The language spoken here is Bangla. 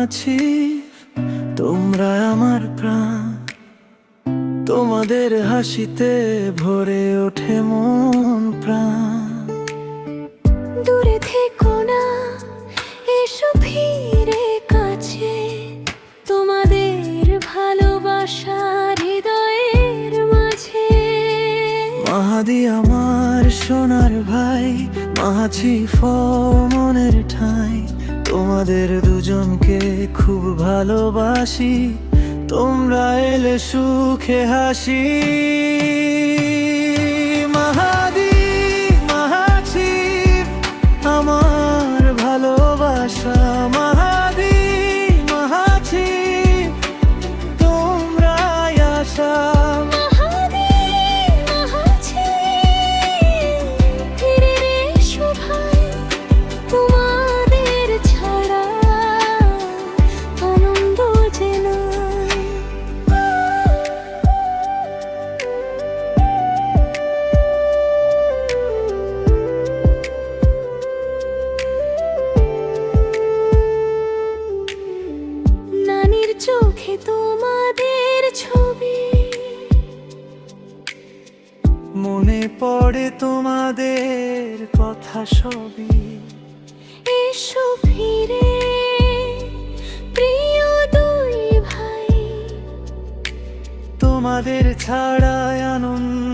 আছি, তোমরা আমার প্রাণ। তোমাদের হাসিতে ভরে ওঠে মন প্রাণ। দূরে থেকো না, এসো ফিরে কাছে। তোমাদের ভালোবাসা হৃদয়ের মাঝে। মাহাদি আমার সোনার ভাই, মাহাছি মনের ঠাই। তোমাদের দুজনকে খুব ভালোবাসি, তোমরা এলে সুখে হাসি। মাহাদি মাহাছি আমার ভালোবাসা। মাহাদি মাহাছি তোমরাই আশা। মাহাদি মাহাছি, ফিরে এসো ভাই। তোমাদের ছাড়া আনন্দ যে নাই। নানির চোখে তোমাদের ছবি, মনে পড়ে তোমাদের কথা সবই। এসো ফিরে প্রিয় দুই ভাই। তোমাদের ছাড়া আনন্দ